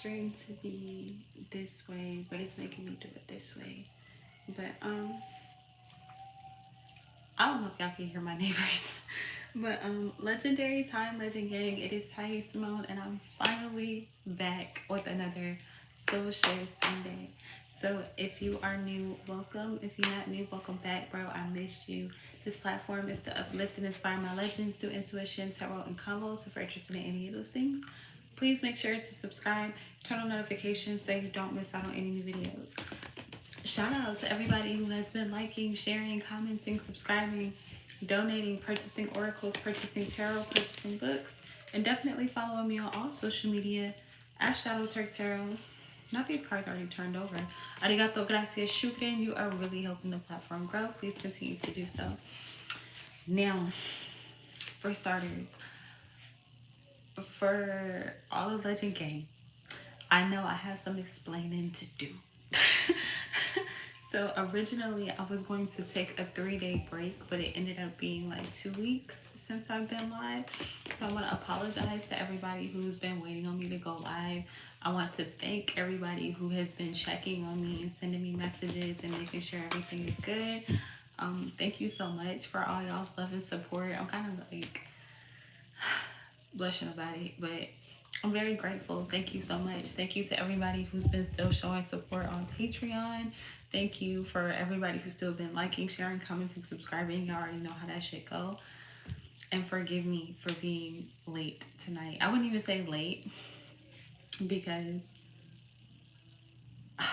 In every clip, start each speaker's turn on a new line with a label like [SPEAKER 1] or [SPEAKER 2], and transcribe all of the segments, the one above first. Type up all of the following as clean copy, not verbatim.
[SPEAKER 1] stream to be this way, but it's making me do it this way. But I don't know if y'all can hear my neighbors. But legendary time, legend gang. It is Tiny Simone, and I'm finally back with another Soul Share Sunday. So if you are new, welcome. If you're not new, welcome back, bro. I missed you. This platform is to uplift and inspire my legends through intuition, tarot, and combos. If you're interested in any of those things, please make sure to subscribe, turn on notifications so you don't miss out on any new videos. Shout out to everybody who has been liking, sharing, commenting, subscribing, donating, purchasing oracles, purchasing tarot, purchasing books, and definitely follow me on all social media at Shadow Turk Tarot. Not these cards already turned over. Arigato, gracias, shukran. You are really helping the platform grow. Please continue to do so. Now, for starters, for all the Legend Gang, I know I have some explaining to do. So originally I was going to take a 3-day break, but it ended up being like 2 weeks since I've been live. So I want to apologize to everybody who's been waiting on me to go live. I want to thank everybody who has been checking on me and sending me messages and making sure everything is good. Thank you so much for all y'all's love and support. I'm kind of like blushing about it, but I'm very grateful. Thank you so much. Thank you to everybody who's been still showing support on Patreon. Thank you for everybody who's still been liking, sharing, commenting, subscribing. Y'all already know how that shit go. And forgive me for being late tonight. I wouldn't even say late because I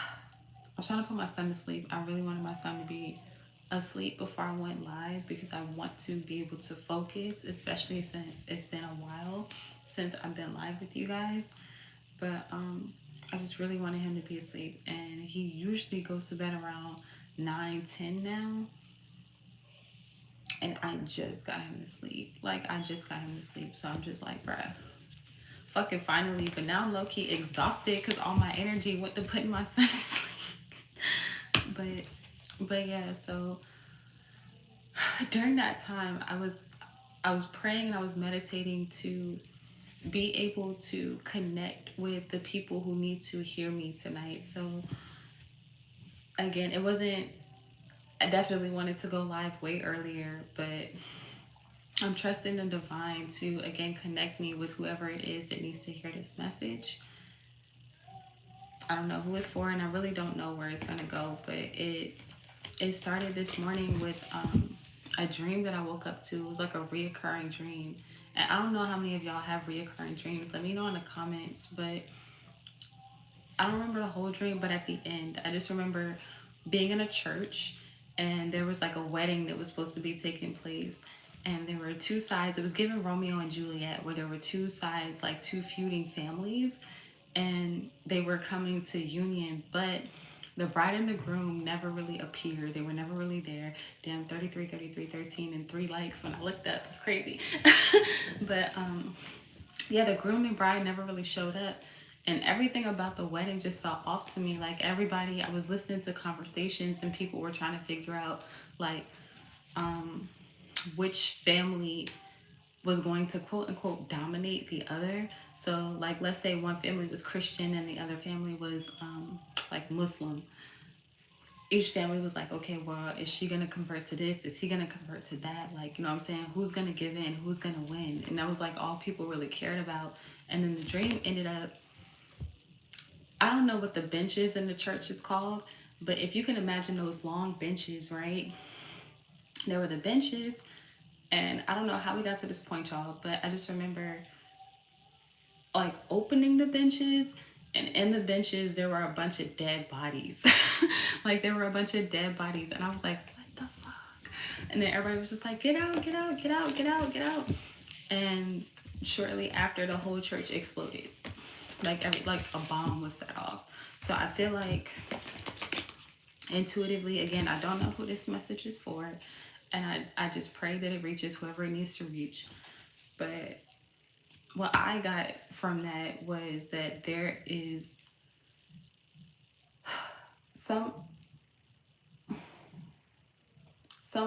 [SPEAKER 1] was trying to put my son to sleep. I really wanted my son to be asleep before I went live because I want to be able to focus, especially since it's been a while since I've been live with you guys. But I just really wanted him to be asleep, and he usually goes to bed around 9-10 now, and I just got him to sleep. Like, I just got him to sleep, so I'm just like, bruh, fucking finally. But now I'm low-key exhausted because all my energy went to putting my son to sleep. But yeah, so during that time, I was praying and I was meditating to be able to connect with the people who need to hear me tonight. So again, it wasn't, I definitely wanted to go live way earlier, but I'm trusting the divine to again connect me with whoever it is that needs to hear this message. I don't know who it's for, and I really don't know where it's gonna go, but it started this morning with a dream that I woke up to. It was like a reoccurring dream. And I don't know how many of y'all have reoccurring dreams. Let me know in the comments. But I don't remember the whole dream, but at the end, I just remember being in a church and there was like a wedding that was supposed to be taking place. And there were two sides. It was given Romeo and Juliet, where there were two sides, like two feuding families. And they were coming to union, but the bride and the groom never really appeared. They were never really there. Damn, 33, 33, 13, and 3 likes when I looked up. It's crazy. But yeah, the groom and bride never really showed up. And everything about the wedding just felt off to me. Like everybody, I was listening to conversations and people were trying to figure out like which family was going to quote unquote dominate the other. So like let's say one family was Christian and the other family was like Muslim. Each family was like, okay, well, is she gonna convert to this? Is he gonna convert to that? Like, you know what I'm saying? Who's gonna give in? Who's gonna win? And that was like all people really cared about. And then the dream ended up, I don't know what the benches in the church is called, but if you can imagine those long benches, right? There were the benches, and I don't know how we got to this point, y'all, but I just remember like opening the benches, and in the benches there were a bunch of dead bodies. Like there were a bunch of dead bodies, and I was like, what the fuck? And then everybody was just like, get out, get out, get out, get out, get out. And shortly after, the whole church exploded. Like a bomb was set off. So I feel like intuitively, again, I don't know who this message is for, and I just pray that it reaches whoever it needs to reach. But what I got from that was that there is some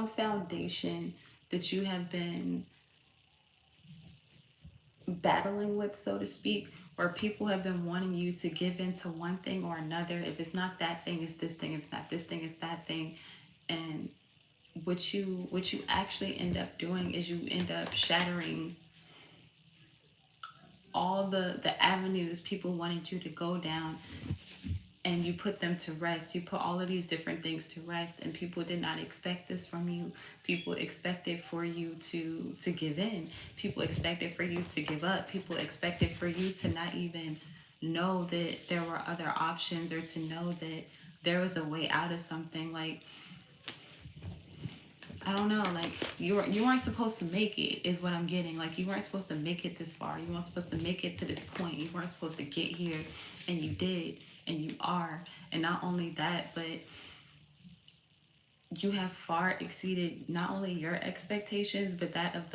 [SPEAKER 1] foundation that you have been battling with, so to speak, or people have been wanting you to give in to one thing or another. If it's not that thing, it's this thing. If it's not this thing, it's that thing. And what you actually end up doing is you end up shattering all the avenues people wanted you to go down, and you put them to rest. You put all of these different things to rest, and people did not expect this from you. People expected for you to give in. People expected for you to give up. People expected for you to not even know that there were other options, or to know that there was a way out of something. Like, I don't know, like you weren't supposed to make it, is what I'm getting. Like, you weren't supposed to make it this far. You weren't supposed to make it to this point. You weren't supposed to get here, and you did, and you are. And not only that, but you have far exceeded not only your expectations, but that of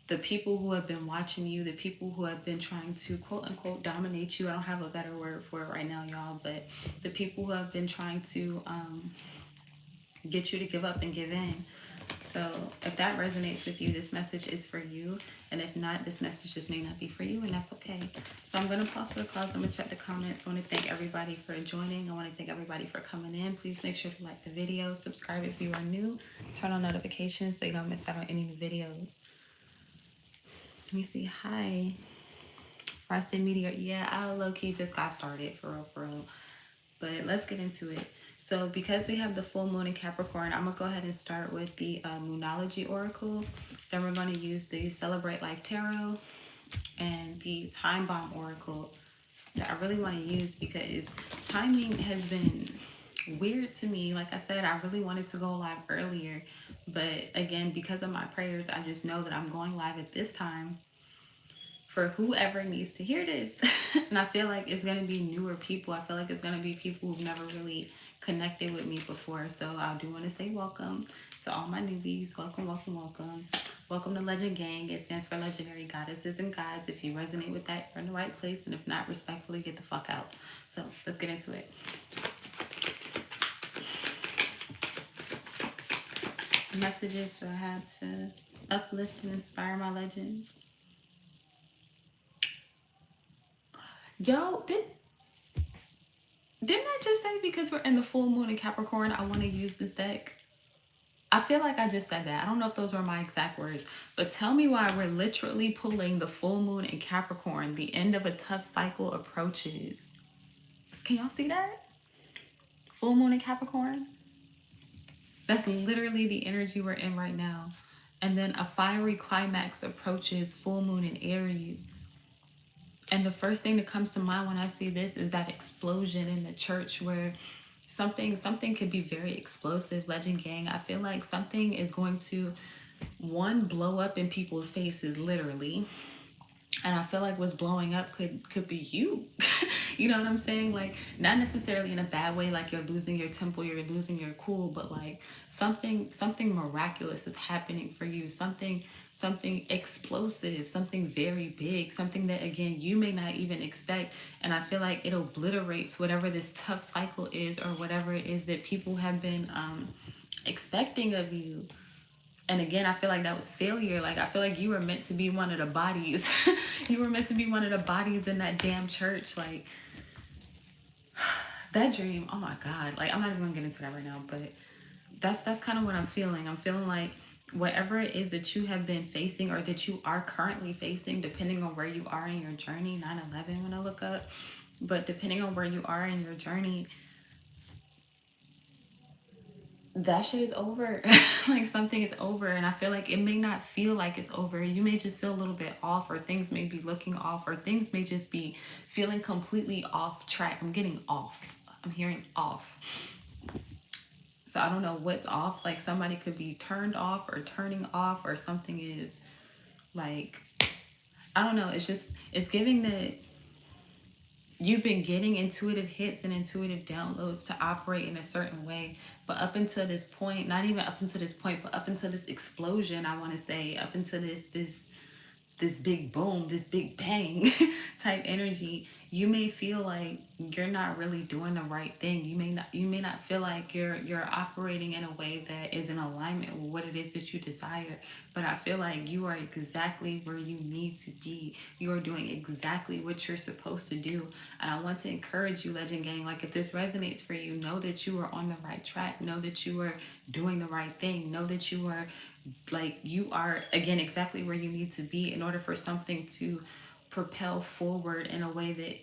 [SPEAKER 1] the people who have been watching you, the people who have been trying to quote unquote dominate you. I don't have a better word for it right now, y'all, but the people who have been trying to get you to give up and give in. So if that resonates with you, this message is for you. And if not, this message just may not be for you, and that's okay. So I'm going to pause for the cause. I'm going to check the comments. I want to thank everybody for joining. I want to thank everybody for coming in. Please make sure to like the video, subscribe if you are new, turn on notifications so you don't miss out on any new videos. Let me see. Hi. Frosted Meteor. Yeah, I low-key just got started, for real, for real. But let's get into it. So because we have the full moon in Capricorn, I'm going to go ahead and start with the Moonology Oracle. Then we're going to use the Celebrate Life Tarot and the Time Bomb Oracle that I really want to use, because timing has been weird to me. Like I said, I really wanted to go live earlier. But again, because of my prayers, I just know that I'm going live at this time for whoever needs to hear this. And I feel like it's going to be newer people. I feel like it's going to be people who've never really connected with me before. So I do want to say welcome to all my newbies. Welcome, welcome, welcome. Welcome to Legend Gang. It stands for Legendary Goddesses and Gods. If you resonate with that, you're in the right place. And if not, respectfully, get the fuck out. So let's get into it. Messages do I have to uplift and inspire my legends? Yo, didn't I just say because we're in the full moon in Capricorn, I want to use this deck? I feel like I just said that. I don't know if those were my exact words, but tell me why we're literally pulling the full moon in Capricorn. The end of a tough cycle approaches. Can y'all see that? Full moon in Capricorn. That's literally the energy we're in right now. And then a fiery climax approaches, full moon in Aries. And the first thing that comes to mind when I see this is that explosion in the church, where something could be very explosive. Legend Gang, I feel like something is going to, one, blow up in people's faces, literally. And I feel like what's blowing up could be you. You know what I'm saying? Like, not necessarily in a bad way, like you're losing your temple, you're losing your cool, but like something miraculous is happening for you. Something explosive, something very big, something that, again, you may not even expect. And I feel like it obliterates whatever this tough cycle is, or whatever it is that people have been expecting of you. And again, I feel like that was failure. Like, I feel like you were meant to be one of the bodies. You were meant to be one of the bodies in that damn church. Like, that dream, oh my God. Like, I'm not even gonna get into that right now, but that's kind of what I'm feeling. I'm feeling like whatever it is that you have been facing, or that you are currently facing, depending on where you are in your journey, 9/11 when I look up, but depending on where you are in your journey, that shit is over. Like, something is over. And I feel like it may not feel like it's over. You may just feel a little bit off, or things may be looking off, or things may just be feeling completely off track. I'm getting off. I'm hearing off. So I don't know what's off. Like, somebody could be turned off or turning off, or something is like, I don't know. It's giving that you've been getting intuitive hits and intuitive downloads to operate in a certain way. But up until this point, not even up until this point, but up until this explosion, I want to say, up until this this big boom, this big bang type energy, you may feel like you're not really doing the right thing. You may not feel like you're operating in a way that is in alignment with what it is that you desire. But I feel like you are exactly where you need to be. You are doing exactly what you're supposed to do. And I want to encourage you, Legend Gang, like if this resonates for you, know that you are on the right track. Know that you are doing the right thing. Know that you are again exactly where you need to be in order for something to propel forward in a way that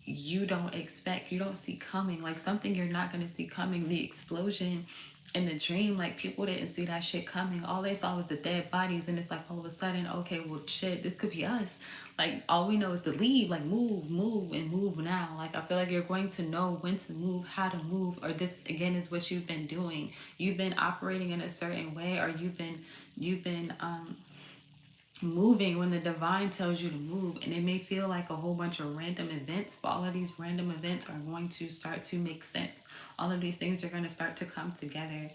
[SPEAKER 1] you don't expect, you don't see coming, like something you're not going to see coming. The explosion in the dream, like people didn't see that shit coming. All they saw was the dead bodies, and it's like all of a sudden, okay, well shit, this could be us. Like all we know is to leave, like move and move now. Like I feel like you're going to know when to move, how to move, or this again is what you've been doing. You've been operating in a certain way, or you've been moving when the divine tells you to move. And it may feel like a whole bunch of random events, but all of these random events are going to start to make sense. All of these things are going to start to come together.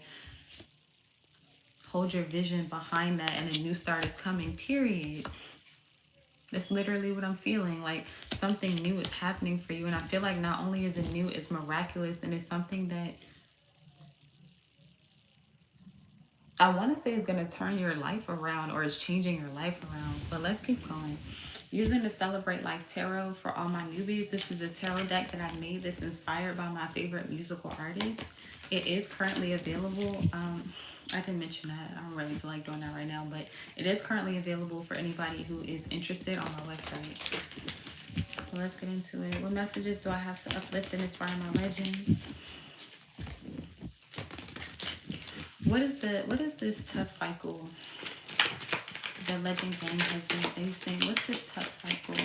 [SPEAKER 1] Hold your vision behind that, and a new start is coming, period. That's literally what I'm feeling. Like something new is happening for you. And I feel like not only is it new, it's miraculous, and it's something that I want to say is going to turn your life around, or is changing your life around. But let's keep going. Using the Celebrate Life Tarot for all my newbies. This is a tarot deck that I made that's inspired by my favorite musical artists. It is currently available. I didn't mention that. I don't really feel like doing that right now, but it is currently available for anybody who is interested on my website. So let's get into it. What messages do I have to uplift and inspire my legends? What is this tough cycle that Legend Gang has been facing? What's this tough cycle?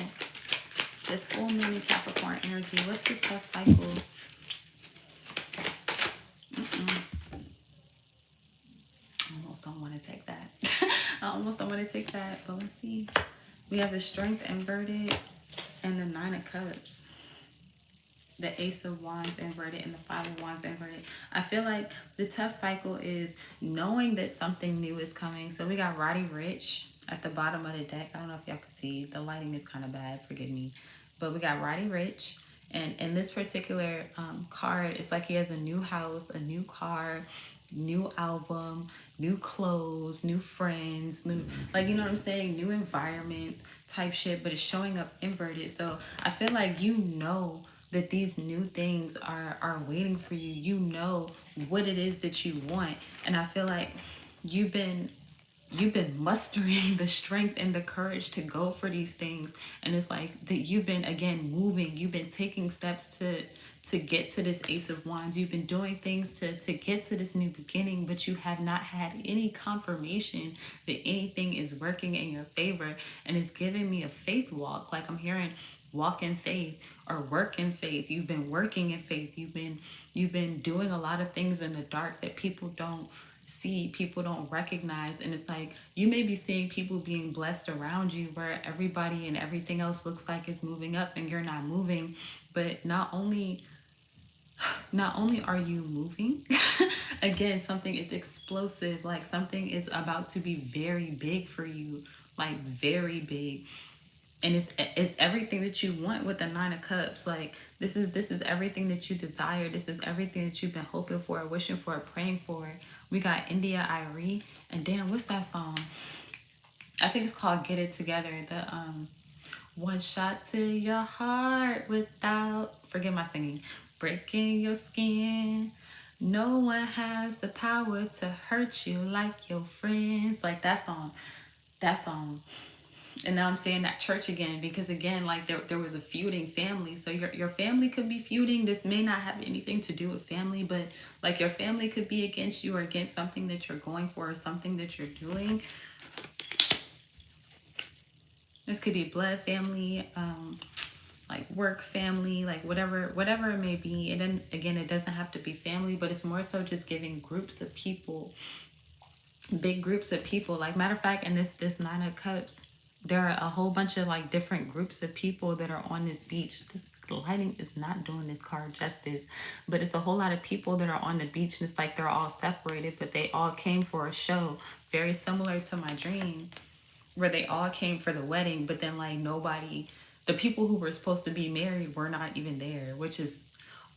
[SPEAKER 1] This full moon in Capricorn energy. What's the tough cycle? I almost don't want to take that. I almost don't want to take that, but let's see. We have the Strength inverted and the Nine of Cups. The Ace of Wands inverted and the Five of Wands inverted. I feel like the tough cycle is knowing that something new is coming. So we got Roddy Rich at the bottom of the deck. I don't know if y'all can see. The lighting is kind of bad. Forgive me. But we got Roddy Rich. And in this particular card, it's like he has a new house, a new car, new album, new clothes, new friends, new, like, you know what I'm saying? New environments type shit, but it's showing up inverted. So I feel like you know that these new things are waiting for you. You know what it is that you want. And I feel like you've been mustering the strength and the courage to go for these things. And it's like that you've been again moving. You've been taking steps to get to this Ace of Wands. You've been doing things to get to this new beginning, but you have not had any confirmation that anything is working in your favor. And it's giving me a faith walk. Like I'm hearing walk in faith or work in faith. You've been working in faith. You've been doing a lot of things in the dark that people don't see, people don't recognize. And it's like you may be seeing people being blessed around you where everybody and everything else looks like it's moving up and you're not moving. But not only are you moving, again, something is explosive, like something is about to be very big for you, like very big. And it's everything that you want with the Nine of Cups. Like this is everything that you desire. This is everything that you've been hoping for, wishing for, praying for. We got India Irie, and damn, what's that song? I think it's called Get It Together. The one shot to your heart without, forget my singing, breaking your skin. No one has the power to hurt you like your friends. Like that song. That song. And now I'm saying that church again, because again, like there was a feuding family. So your family could be feuding. This may not have anything to do with family, but like your family could be against you or against something that you're going for or something that you're doing. This could be blood family, like work family, like whatever it may be. And then again, it doesn't have to be family, but it's more so just giving groups of people, big groups of people. Like matter of fact, in this Nine of Cups, there are a whole bunch of like different groups of people that are on this beach. This lighting is not doing this card justice, but it's a whole lot of people that are on the beach, and it's like they're all separated, but they all came for a show very similar to my dream. where they all came for the wedding, but then like nobody, the people who were supposed to be married were not even there, which is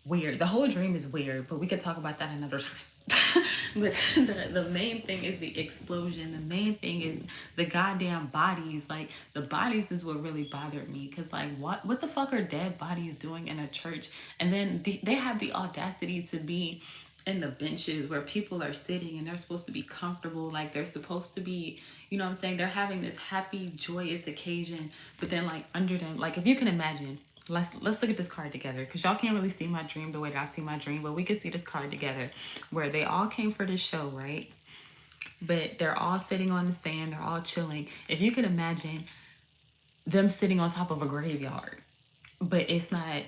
[SPEAKER 1] weird. The whole dream is weird, but we could talk about that another time. But the main thing is the explosion. The main thing is the goddamn bodies. Like the bodies is what really bothered me. Cause like what the fuck are dead bodies doing in a church? And then they have the audacity to be in the benches where people are sitting and they're supposed to be comfortable, like they're supposed to be, you know what I'm saying, they're having this happy joyous occasion, but then like under them, like if you can imagine, let's look at this card together, because y'all can't really see my dream the way that I see my dream, but we can see this card together where they all came for this show, right? But they're all sitting on the sand, they're all chilling. If you could imagine them sitting on top of a graveyard, but it's not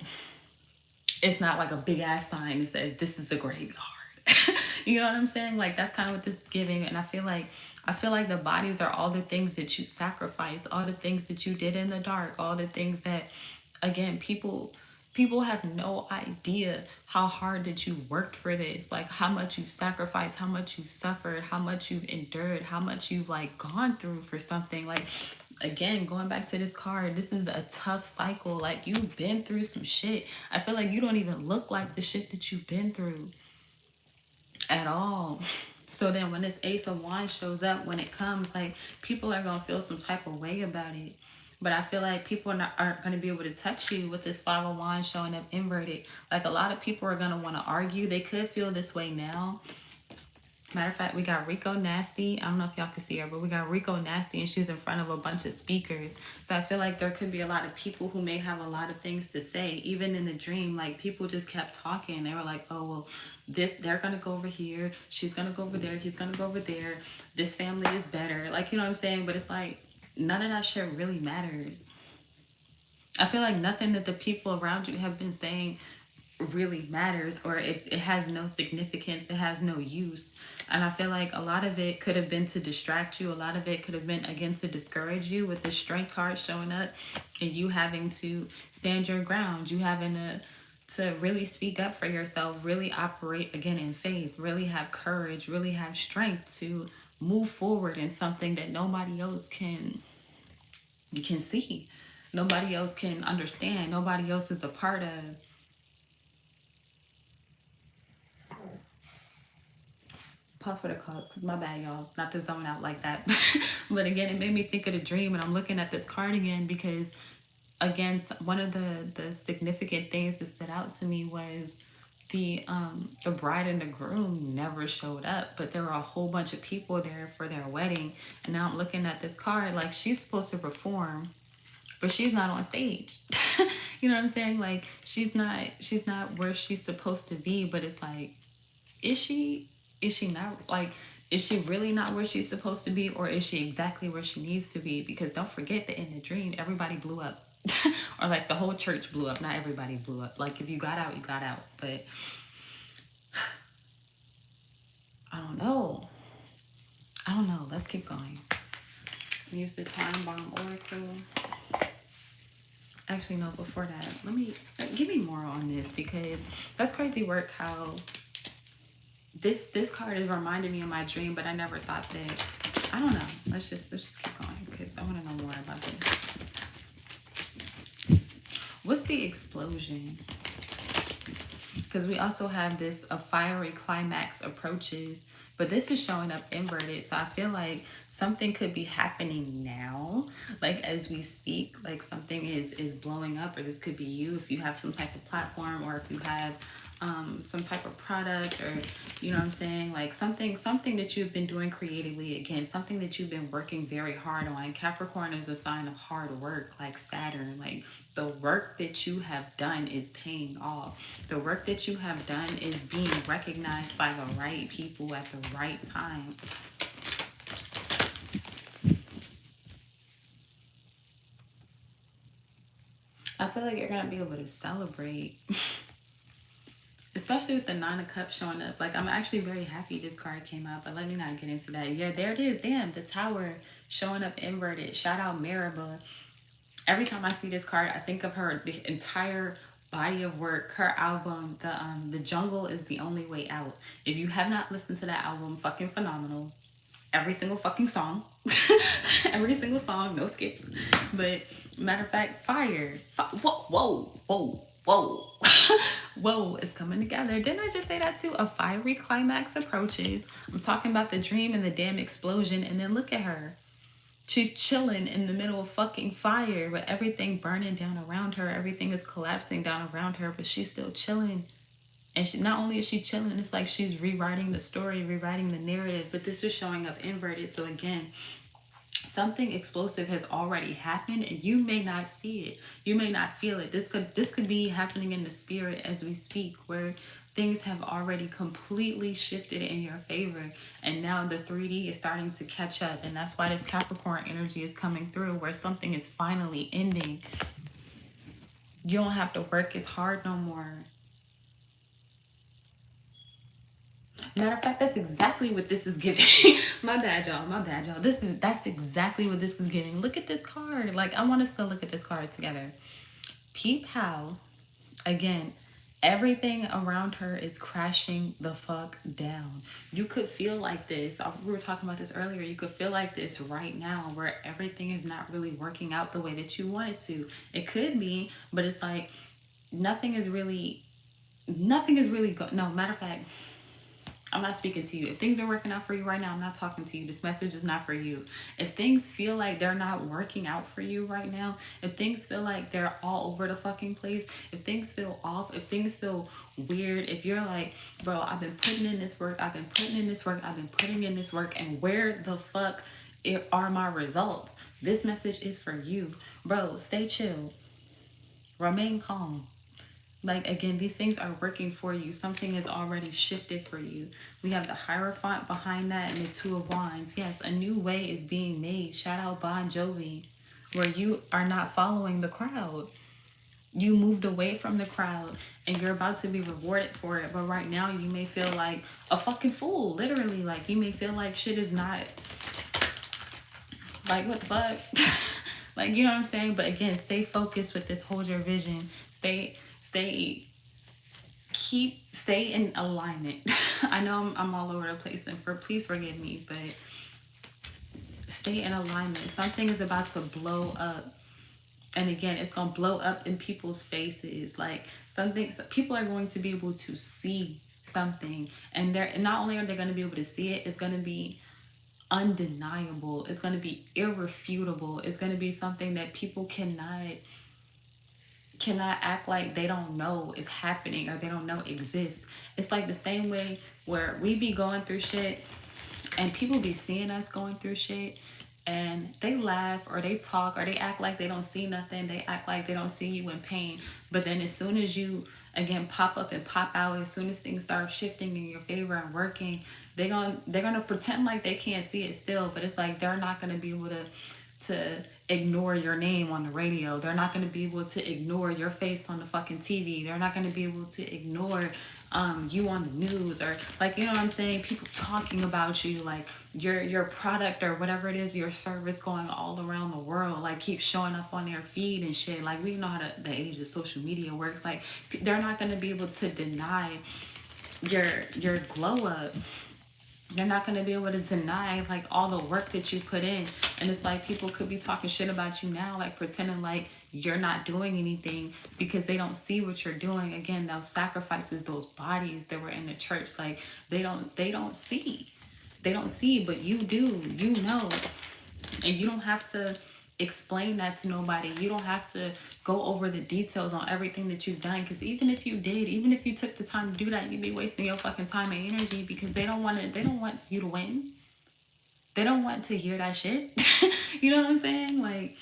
[SPEAKER 1] like a big ass sign that says this is a graveyard. You know what I'm saying? Like that's kind of what this is giving. And I feel like the bodies are all the things that you sacrificed, all the things that you did in the dark, all the things that, again, people have no idea how hard that you worked for this, like how much you've sacrificed, how much you've suffered, how much you've endured, how much you've like gone through for something. Like, again, going back to this card, this is a tough cycle. Like you've been through some shit. I feel like you don't even look like the shit that you've been through at all. So then when this Ace of Wands shows up, when it comes, like people are gonna feel some type of way about it. But I feel like people aren't going to be able to touch you with this Five of Wands showing up inverted. Like a lot of people are going to want to argue. They could feel this way now. Matter of fact, we got Rico Nasty. I don't know if y'all can see her, but we got Rico Nasty and she's in front of a bunch of speakers. So I feel like there could be a lot of people who may have a lot of things to say. Even in the dream, like people just kept talking. They were like, oh, well, they're going to go over here. She's going to go over there. He's going to go over there. This family is better. Like, you know what I'm saying? But it's like, none of that shit really matters. I feel like nothing that the people around you have been saying really matters, or it has no significance, it has no use. And I feel like a lot of it could have been to distract you, a lot of it could have been again to discourage you, with the strength card showing up and you having to stand your ground, you having to really speak up for yourself, really operate again in faith, really have courage, really have strength to move forward in something that nobody else can see, nobody else can understand, nobody else is a part of. Pause for the cause, because my bad, y'all, not to zone out like that. But again, it made me think of the dream, and I'm looking at this card again because, again, one of the significant things that stood out to me was the bride and the groom never showed up, but there were a whole bunch of people there for their wedding. And now I'm looking at this card, like she's supposed to perform, but she's not on stage. You know what I'm saying? Like she's not where she's supposed to be, but it's like, is she not, like, is she really not where she's supposed to be, or is she exactly where she needs to be? Because don't forget that in the dream everybody blew up. Or like the whole church blew up. Not everybody blew up. Like if you got out, you got out. But I don't know. Let's keep going. Use the time bomb oracle. Actually, no, before that, let me give me more on this, because that's crazy work how this card is reminding me of my dream, but I never thought that. I don't know. Let's just keep going, because I want to know more about this. What's the explosion? Because we also have this, a fiery climax approaches, but this is showing up inverted. So I feel like something could be happening now, like as we speak, like something is blowing up, or this could be you if you have some type of platform, or if you have some type of product, or you know what I'm saying, like something that you've been doing creatively, again, something that you've been working very hard on. Capricorn is a sign of hard work, like Saturn. Like the work that you have done is paying off. The work that you have done is being recognized by the right people at the right time. I feel like you're gonna be able to celebrate. Especially with the Nine of Cups showing up. Like, I'm actually very happy this card came out, but let me not get into that. Yeah, there it is. Damn, the Tower showing up inverted. Shout out Maribel. Every time I see this card, I think of her, the entire body of work, her album, the Jungle is the Only Way Out. If you have not listened to that album, fucking phenomenal. every single fucking song. Every single song, no skips. But matter of fact, fire. Whoa, whoa, whoa, whoa. Whoa, it's coming together. Didn't I just say that too? A fiery climax approaches. I'm talking about the dream and the damn explosion, and then look at her. She's chilling in the middle of fucking fire with everything burning down around her. Everything is collapsing down around her, but she's still chilling. And she, not only is she chilling, it's like she's rewriting the story, rewriting the narrative, but this is showing up inverted. So again, something explosive has already happened and you may not see it, you may not feel it. This could be happening in the spirit as we speak, where things have already completely shifted in your favor, and now the 3D is starting to catch up. And that's why this Capricorn energy is coming through, where something is finally ending. You don't have to work as hard no more. Matter of fact, that's exactly what this is giving. My bad, y'all. My bad, y'all. That's exactly what this is giving. Look at this card. Like, I want us to look at this card together. Peep how, again, everything around her is crashing the fuck down. You could feel like this. We were talking about this earlier. You could feel like this right now, where everything is not really working out the way that you want it to. It could be, but it's like nothing is really, no, matter of fact, I'm not speaking to you. If things are working out for you right now, I'm not talking to you. This message is not for you. If things feel like they're not working out for you right now, if things feel like they're all over the fucking place, if things feel off, if things feel weird, if you're like, bro, I've been putting in this work, I've been putting in this work, I've been putting in this work, and where the fuck are my results? This message is for you. Bro, stay chill. Remain calm. Like, again, these things are working for you. Something has already shifted for you. We have the Hierophant behind that and the Two of Wands. Yes, a new way is being made. Shout out Bon Jovi, where you are not following the crowd. You moved away from the crowd and you're about to be rewarded for it. But right now you may feel like a fucking fool. Literally, like, you may feel like shit is not, like, what the fuck? Like, you know what I'm saying? But again, stay focused with this. Hold your vision. Stay stay in alignment. I know I'm all over the place, and please forgive me, but stay in alignment. Something is about to blow up, and again, it's gonna blow up in people's faces. Like, people are going to be able to see something, and they're not only are they going to be able to see it, it's going to be undeniable. It's going to be irrefutable. It's going to be something that people cannot act like they don't know is happening or they don't know exists. It's like the same way where we be going through shit and people be seeing us going through shit and they laugh or they talk or they act like they don't see nothing. They act like they don't see you in pain. But then as soon as you, again, pop up and pop out, as soon as things start shifting in your favor and working, they're gonna pretend like they can't see it still. But it's like they're not gonna be able to ignore your name on the radio. They're not going to be able to ignore your face on the fucking TV. They're not going to be able to ignore you on the news, or, like, you know what I'm saying? People talking about you, like your product or whatever it is, your service going all around the world, like, keep showing up on their feed and shit. Like, we know how the age of social media works. Like, they're not going to be able to deny your glow up. They're not going to be able to deny, like, all the work that you put in. And it's like people could be talking shit about you now, like pretending like you're not doing anything because they don't see what you're doing. Again, those sacrifices, those bodies that were in the church, like, they don't see, but you do. You know. And you don't have to explain that to nobody. You don't have to go over the details on everything that you've done, because even if you did, even if you took the time to do that, you'd be wasting your fucking time and energy, because they don't want you to win. They don't want to hear that shit. You know what I'm saying? Like,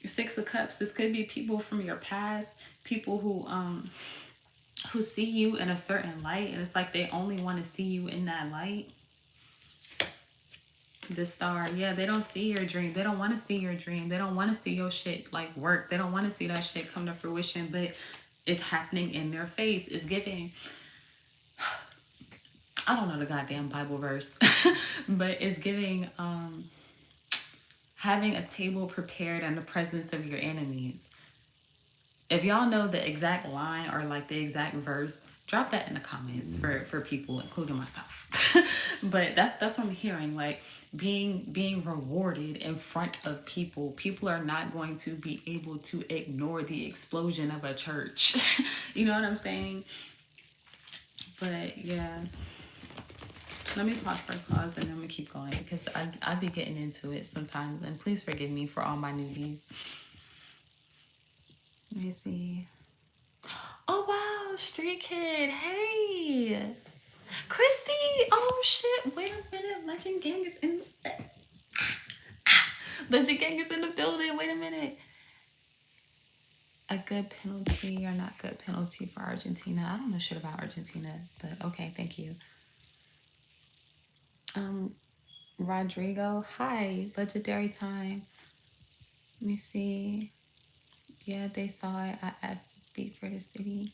[SPEAKER 1] Six of Cups, this could be people from your past, people who see you in a certain light, and it's like they only want to see you in that light. The Star, yeah, they don't see your dream. They don't want to see your dream. They don't want to see your shit, like, work. They don't want to see that shit come to fruition, but it's happening in their face. It's giving, I don't know the goddamn Bible verse, but it's giving having a table prepared in the presence of your enemies. If y'all know the exact line or like the exact verse, drop that in the comments for people, including myself. But that's what I'm hearing. Like being rewarded in front of people. People are not going to be able to ignore the explosion of a church. You know what I'm saying? But yeah. Let me pause for a pause and then I'm gonna keep going because I be getting into it sometimes. And please forgive me for all my newbies. Let me see. Oh wow, Street Kid. Hey. Christy. Oh shit. Wait a minute. Legend Gang is in Legend Gang is in the building. Wait a minute. A good penalty or not good penalty for Argentina. I don't know shit about Argentina, but okay, thank you. Um Rodrigo. Hi. Legendary time. Let me see. Yeah, they saw it. I asked to speak for the city.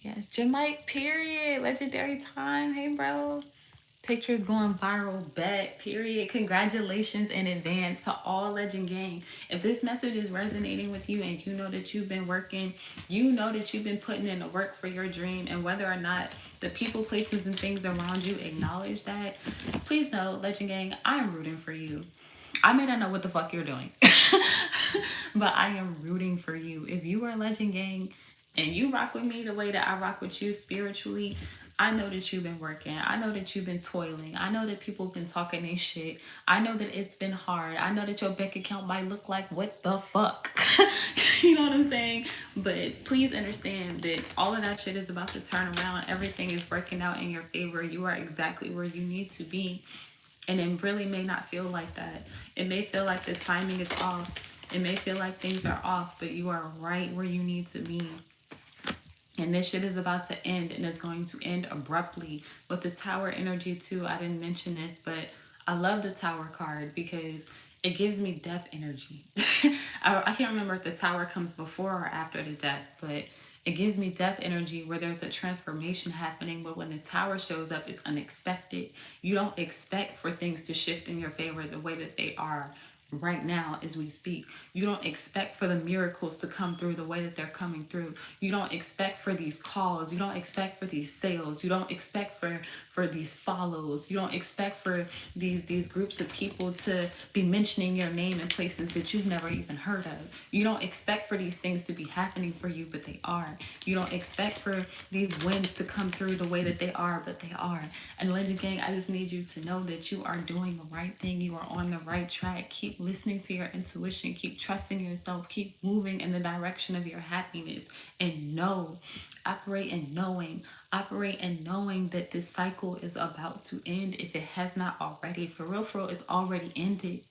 [SPEAKER 1] Yes, Jamaica, period. Legendary time. Hey, bro. Pictures going viral, bet, period. Congratulations in advance to all Legend Gang. If this message is resonating with you and you know that you've been working, you know that you've been putting in the work for your dream, and whether or not the people, places, and things around you acknowledge that, please know, Legend Gang, I am rooting for you. I may not know what the fuck you're doing, but I am rooting for you. If you are Legend Gang and you rock with me the way that I rock with you spiritually, I know that you've been working. I know that you've been toiling. I know that people have been talking their shit. I know that it's been hard. I know that your bank account might look like, what the fuck? You know what I'm saying? But please understand that all of that shit is about to turn around. Everything is working out in your favor. You are exactly where you need to be. And it really may not feel like that. It may feel like the timing is off. It may feel like things are off, but you are right where you need to be. And this shit is about to end, and it's going to end abruptly. With the tower energy too, I didn't mention this, but I love the tower card because it gives me death energy. I can't remember if the tower comes before or after the death, but it gives me death energy where there's a transformation happening. But when the tower shows up, it's unexpected. You don't expect for things to shift in your favor the way that they are right now as we speak. You don't expect for the miracles to come through the way that they're coming through. You don't expect for these calls. You don't expect for these sales. You don't expect for these follows. You don't expect for these groups of people to be mentioning your name in places that you've never even heard of. You don't expect for these things to be happening for you, but they are. You don't expect for these wins to come through the way that they are, but they are. And Legend Gang, I just need you to know that you are doing the right thing. You are on the right track. Keep listening to your intuition. Keep trusting yourself. Keep moving in the direction of your happiness. And operate in knowing that this cycle is about to end. If it has not already, for real, it's already ended.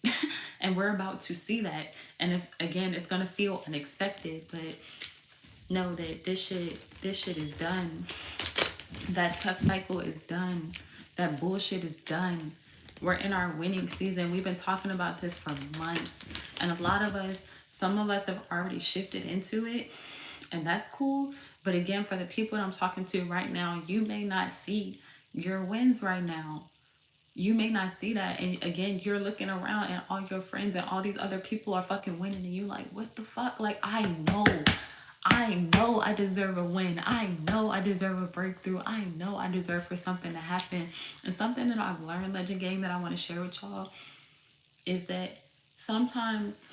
[SPEAKER 1] And we're about to see that. And if again, it's gonna feel unexpected, but know that this shit is done. That tough cycle is done. That bullshit is done. We're in our winning season. We've been talking about this for months. And a lot of us, some of us have already shifted into it. And that's cool. But again, for the people that I'm talking to right now, you may not see your wins right now. You may not see that. And again, you're looking around and all your friends and all these other people are fucking winning. And you like, what the fuck? Like, I know I deserve a win. I know I deserve a breakthrough. I know I deserve for something to happen. And something that I've learned, Legend Gang, that I want to share with y'all is that sometimes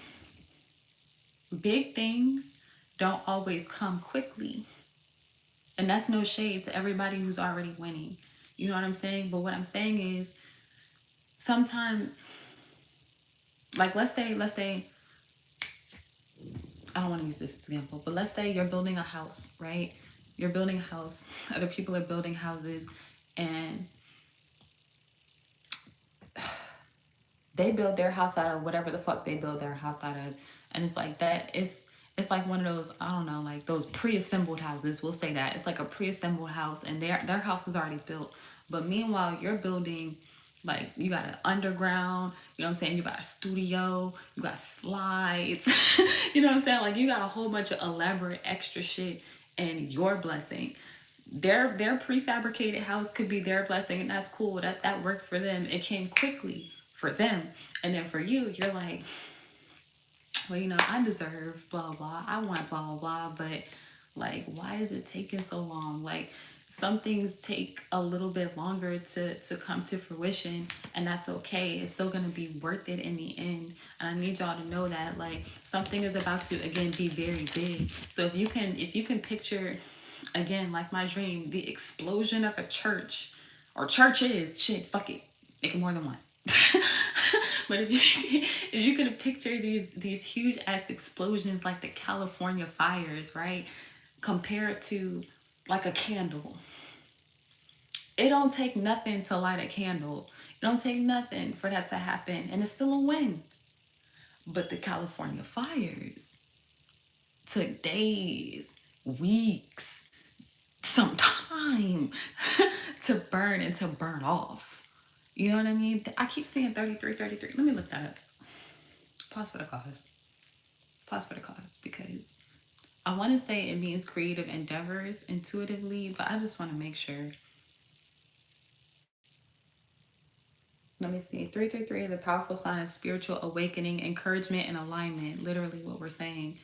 [SPEAKER 1] big things don't always come quickly. And that's no shade to everybody who's already winning. You know what I'm saying? But what I'm saying is sometimes, like let's say I don't want to use this example, but let's say you're building a house, right? You're building a house, other people are building houses, and they build their house out of whatever the fuck they build their house out of. And it's like that, it's like one of those, I don't know, like those pre-assembled houses, we'll say that. It's like a pre-assembled house and their house is already built. But meanwhile, you're building, like, you got an underground, you know what I'm saying? You got a studio, you got slides, you know what I'm saying? Like, you got a whole bunch of elaborate extra shit and your blessing. Their prefabricated house could be their blessing, and that's cool. That works for them. It came quickly for them. And then for you, you're like, well, I deserve blah blah. I want blah blah blah, but like, why is it taking so long? Like, some things take a little bit longer to come to fruition, and that's okay. It's still gonna be worth it in the end. And I need y'all to know that, like, something is about to again be very big. So if you can picture, again, like my dream, the explosion of a church or churches, shit, fuck it, make it more than one. But if you could picture these huge ass explosions like the California fires, right? Compared to like a candle. It don't take nothing to light a candle. It don't take nothing for that to happen, and it's still a win. But the California fires took days, weeks, some time to burn and to burn off. You know what I mean? I keep saying 33, 33. Let me look that up. Pause for the cause. Pause for the cause, because I want to say it means creative endeavors intuitively, but I just want to make sure. Let me see. 333 is a powerful sign of spiritual awakening, encouragement, and alignment. Literally, what we're saying.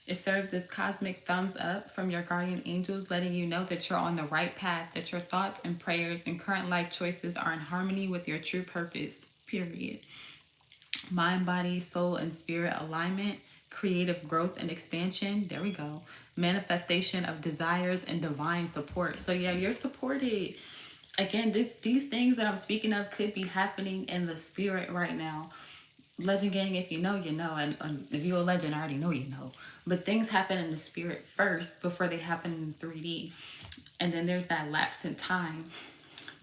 [SPEAKER 1] It serves as cosmic thumbs up from your guardian angels, letting you know that you're on the right path, that your thoughts and prayers and current life choices are in harmony with your true purpose, period. Mind, body, soul, and spirit alignment, creative growth and expansion. There we go. Manifestation of desires and divine support. So, yeah, you're supported. Again, these things that I'm speaking of could be happening in the spirit right now. Legend gang, if you know, you know. And if you're a legend, I already know you know. But things happen in the spirit first before they happen in 3D. And then there's that lapse in time,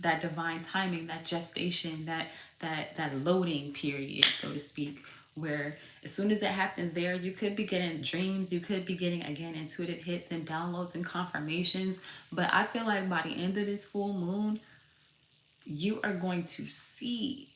[SPEAKER 1] that divine timing, that gestation, that loading period, so to speak, where as soon as it happens there, you could be getting dreams, you could be getting, again, intuitive hits and downloads and confirmations. But I feel like by the end of this full moon, you are going to see.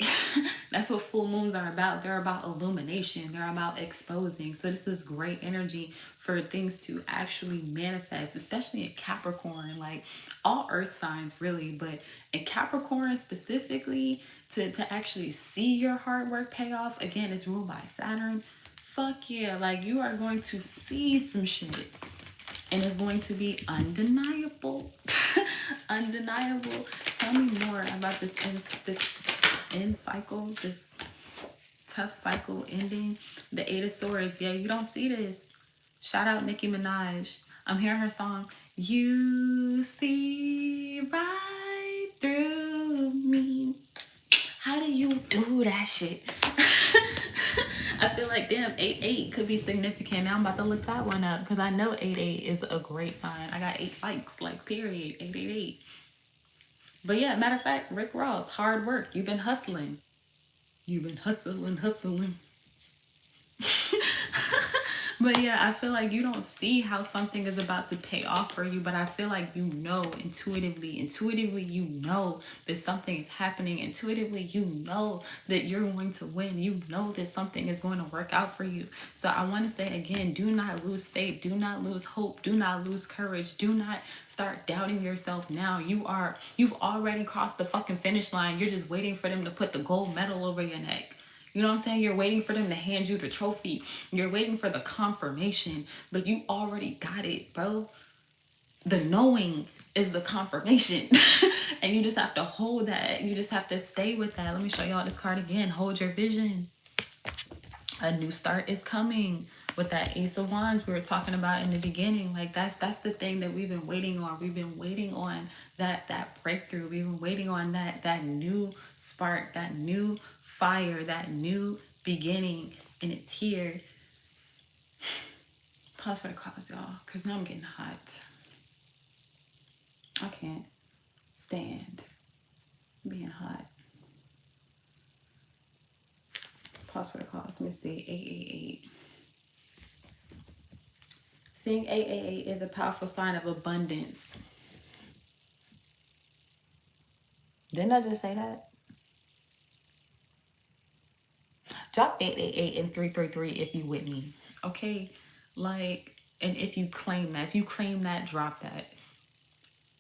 [SPEAKER 1] That's what full moons are about. They're about illumination, they're about exposing. So this is great energy for things to actually manifest, especially in Capricorn, like all earth signs really, but in Capricorn specifically, to actually see your hard work pay off. Again, it's ruled by Saturn. Fuck yeah, like you are going to see some shit, and it's going to be undeniable. Undeniable. Tell me more about this end cycle, this tough cycle ending. The Eight of Swords. Yeah, you don't see this. Shout out Nicki Minaj. I'm hearing her song. You see right through me. How do you do that shit? I feel like, damn, 8-8 could be significant. Now I'm about to look that one up because I know 8-8 is a great sign. I got 8 likes, like, period. 888. But yeah, matter of fact, Rick Ross, hard work. You've been hustling. You've been hustling. But yeah, I feel like you don't see how something is about to pay off for you, but I feel like you know intuitively you know that something is happening. Intuitively, you know that you're going to win. You know that something is going to work out for you. So I want to say again, do not lose faith. Do not lose hope. Do not lose courage. Do not start doubting yourself now. You've already crossed the fucking finish line. You're just waiting for them to put the gold medal over your neck. You know what I'm saying? You're waiting for them to hand you the trophy. You're waiting for the confirmation, but you already got it, bro. The knowing is the confirmation. And you just have to hold that. You just have to stay with that. Let me show y'all this card again. Hold your vision. A new start is coming. With that Ace of Wands we were talking about in the beginning, like that's the thing that we've been waiting on. We've been waiting on that breakthrough. We've been waiting on that new spark, that new fire, that new beginning, and it's here. Pause for the cause, y'all, because now I'm getting hot. I can't stand being hot. Pause for the cause. Let me see. 888. Seeing 888 is a powerful sign of abundance. Didn't I just say that? Drop 888 and 333 if you with me. Okay? Like, and if you claim that, drop that.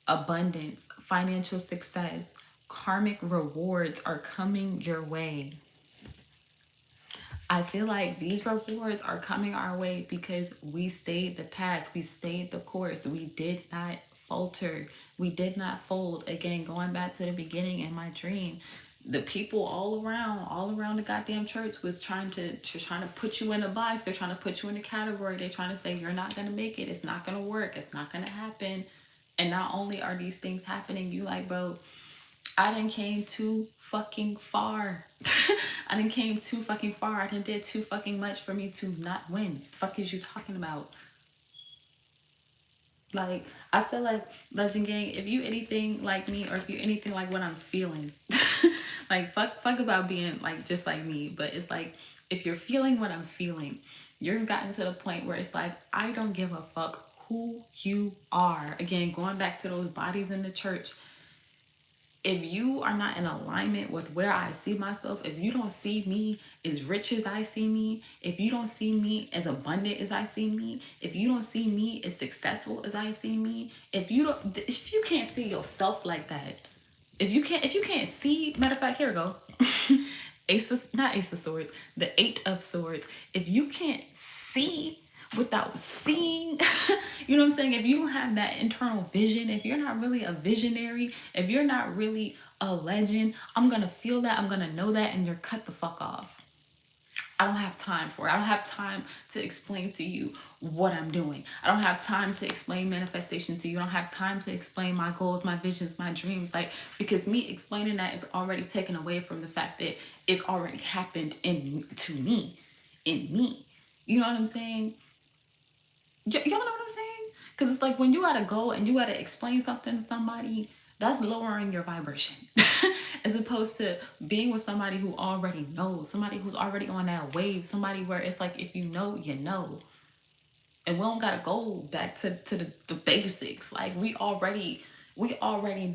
[SPEAKER 1] Abundance, financial success, karmic rewards are coming your way. I feel like these rewards are coming our way because we stayed the path, we stayed the course, we did not falter, we did not fold. Again, going back to the beginning in my dream, the people all around the goddamn church was trying to put you in a box. They're trying to put you in a category. They're trying to say you're not gonna make it. It's not gonna work. It's not gonna happen. And not only are these things happening, you like, bro, I done came too fucking far. I done came too fucking far. I done did too fucking much for me to not win. The fuck is you talking about? Like, I feel like Legend Gang, if you anything like me or if you anything like what I'm feeling, like fuck about being like just like me, but it's like if you're feeling what I'm feeling, you're gotten to the point where it's like I don't give a fuck who you are. Again, going back to those bodies in the church, if you are not in alignment with where I see myself, if you don't see me as rich as I see me, if you don't see me as abundant as I see me, if you don't see me as successful as I see me, if you can't see yourself like that, if you can't see, matter of fact, here we go. Not Ace of Swords, the Eight of Swords. If you can't see without seeing, you know what I'm saying? If you don't have that internal vision, if you're not really a visionary, if you're not really a legend, I'm gonna feel that, I'm gonna know that, and you're cut the fuck off. I don't have time for it. I don't have time to explain to you what I'm doing. I don't have time to explain manifestation to you. I don't have time to explain my goals, my visions, my dreams. Like, because me explaining that is already taken away from the fact that it's already happened in me. You know what I'm saying? Y'all know what I'm saying? Because it's like when you gotta go and you gotta explain something to somebody, that's lowering your vibration. As opposed to being with somebody who already knows, somebody who's already on that wave, somebody where it's like if you know, you know. And we don't gotta go back to the basics. Like we already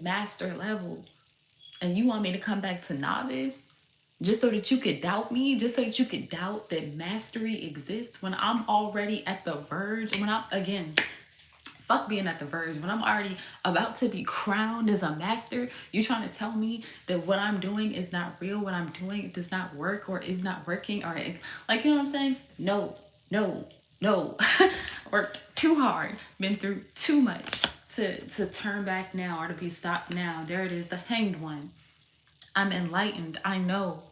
[SPEAKER 1] master level. And you want me to come back to novice? Just so that you could doubt me, just so that you could doubt that mastery exists when I'm already at the verge, when I'm, again, fuck being at the verge, when I'm already about to be crowned as a master, you trying to tell me that what I'm doing is not real, what I'm doing does not work or is not working, or is, like, you know what I'm saying? No. Worked too hard, been through too much to turn back now or to be stopped now. There it is, the hanged one. I'm enlightened. I know.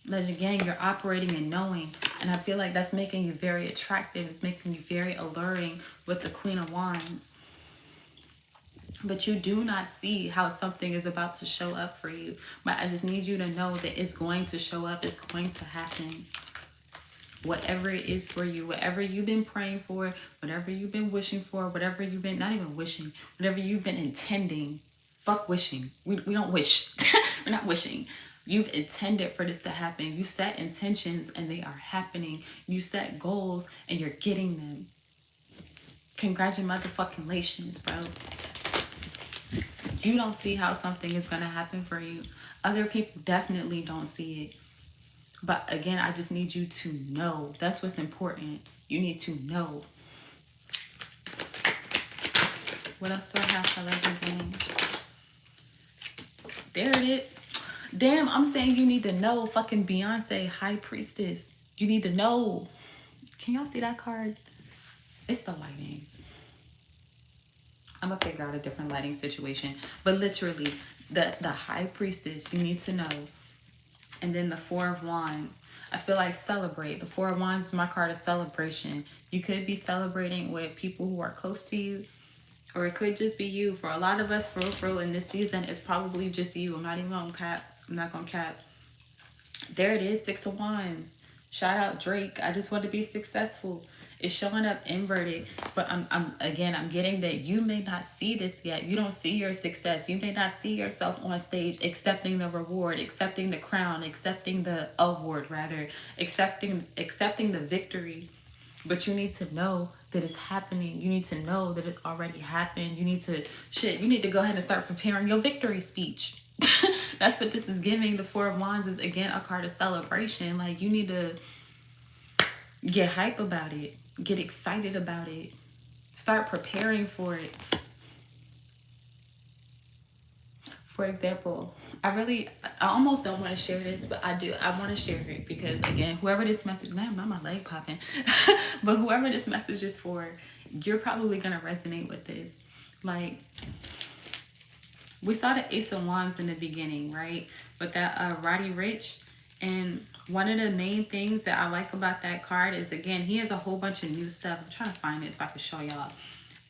[SPEAKER 1] Legend Gang, you're operating and knowing. And I feel like that's making you very attractive. It's making you very alluring with the Queen of Wands. But you do not see how something is about to show up for you. But I just need you to know that it's going to show up. It's going to happen. Whatever it is for you, whatever you've been praying for, whatever you've been wishing for, whatever you've been, not even wishing, whatever you've been intending. Fuck wishing. We don't wish. We're not wishing. You've intended for this to happen. You set intentions and they are happening. You set goals and you're getting them. Congratulations, bro. You don't see how something is going to happen for you. Other people definitely don't see it. But again, I just need you to know. That's what's important. You need to know. What else do I have for Legend Gang? There it is. Damn, I'm saying you need to know. Fucking Beyonce, High Priestess. You need to know. Can y'all see that card? It's the lighting. I'm gonna figure out a different lighting situation. But literally, the High Priestess, you need to know. And then the Four of Wands. I feel like celebrate. The Four of Wands is my card of celebration. You could be celebrating with people who are close to you. Or it could just be you. For a lot of us, for real, in this season, it's probably just you. I'm not even gonna cap. I'm not gonna cap. There it is, Six of Wands. Shout out Drake. I just want to be successful. It's showing up inverted, but I'm getting that you may not see this yet. You don't see your success. You may not see yourself on stage accepting the reward, accepting the crown, accepting the award, rather, accepting the victory. But you need to know that it's happening. You need to know that it's already happened. You need to go ahead and start preparing your victory speech. That's what this is giving. The Four of Wands is, again, a card of celebration. Like, you need to get hype about it. Get excited about it. Start preparing for it. For example, I almost don't want to share this, but I do. I want to share it because, again, whoever this message, man, not my leg popping, but whoever this message is for, you're probably going to resonate with this. Like, we saw the Ace of Wands in the beginning, right? But that Roddy Rich. And one of the main things that I like about that card is, again, he has a whole bunch of new stuff. I'm trying to find it so I can show y'all.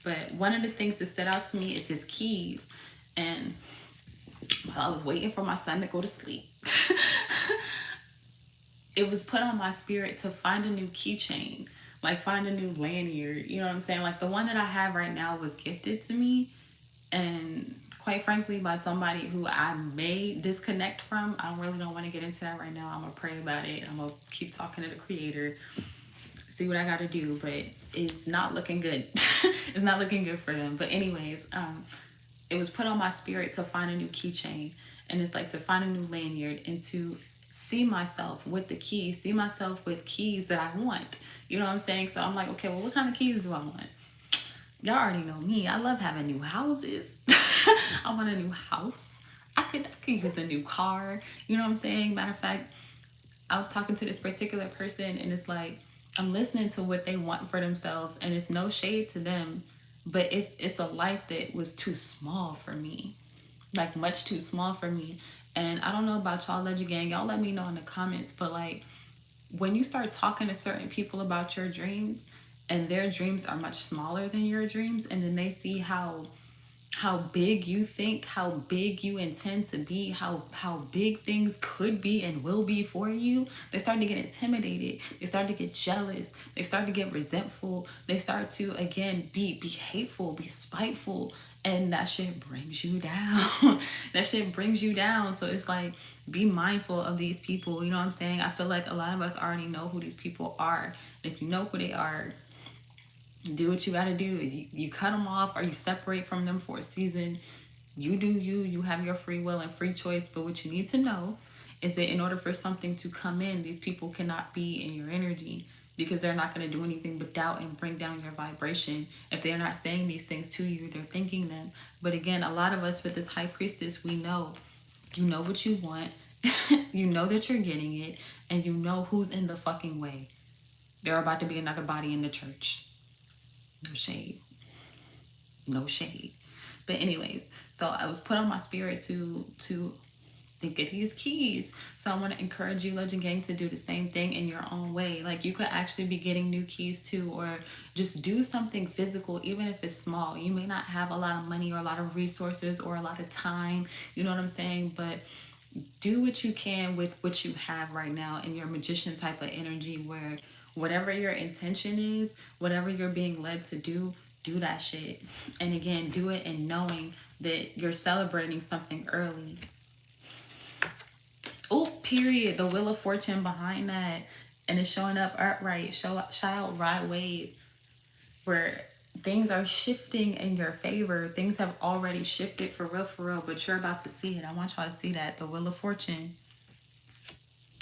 [SPEAKER 1] But one of the things that stood out to me is his keys. And while I was waiting for my son to go to sleep, it was put on my spirit to find a new keychain, like find a new lanyard. You know what I'm saying? Like the one that I have right now was gifted to me, and quite frankly, by somebody who I may disconnect from. I don't want to get into that right now. I'm gonna pray about it. I'm gonna keep talking to the creator, see what I gotta do, but it's not looking good. It's not looking good for them. But anyways, it was put on my spirit to find a new keychain, and it's like to find a new lanyard and to see myself with the keys, see myself with keys that I want. You know what I'm saying? So I'm like, okay, well, what kind of keys do I want? Y'all already know me. I love having new houses. I want a new house. I could use a new car. You know what I'm saying? Matter of fact, I was talking to this particular person, and it's like I'm listening to what they want for themselves, and it's no shade to them, but it's a life that was too small for me, like much too small for me. And I don't know about y'all, Legend Gang. Y'all let me know in the comments, but like when you start talking to certain people about your dreams, and their dreams are much smaller than your dreams, and then they see how big you think, how big you intend to be, how big things could be and will be for you, they start to get intimidated. They start to get jealous. They start to get resentful. They start to, again, be hateful, be spiteful, and that shit brings you down. That shit brings you down. So it's like, be mindful of these people. You know what I'm saying? I feel like a lot of us already know who these people are. And if you know who they are, do what you got to do. You cut them off or you separate from them for a season. You do you. You have your free will and free choice. But what you need to know is that in order for something to come in, these people cannot be in your energy, because they're not going to do anything but doubt and bring down your vibration. If they're not saying these things to you, they're thinking them. But again, a lot of us with this high priestess, we know. You know what you want. You know that you're getting it. And you know who's in the fucking way. They're about to be another body in the church. No shade. No shade. But anyways, so I was put on my spirit to think of these keys. So I want to encourage you, Legend Gang, to do the same thing in your own way. Like you could actually be getting new keys too, or just do something physical, even if it's small. You may not have a lot of money or a lot of resources or a lot of time, you know what I'm saying? But do what you can with what you have right now in your magician type of energy, where whatever your intention is, whatever you're being led to do that shit. And again, do it in knowing that you're celebrating something early. Oh, period. The Wheel of Fortune behind that. And it's showing up upright. Shout out Rod Wave. Where things are shifting in your favor. Things have already shifted for real, but you're about to see it. I want y'all to see that. The Wheel of Fortune.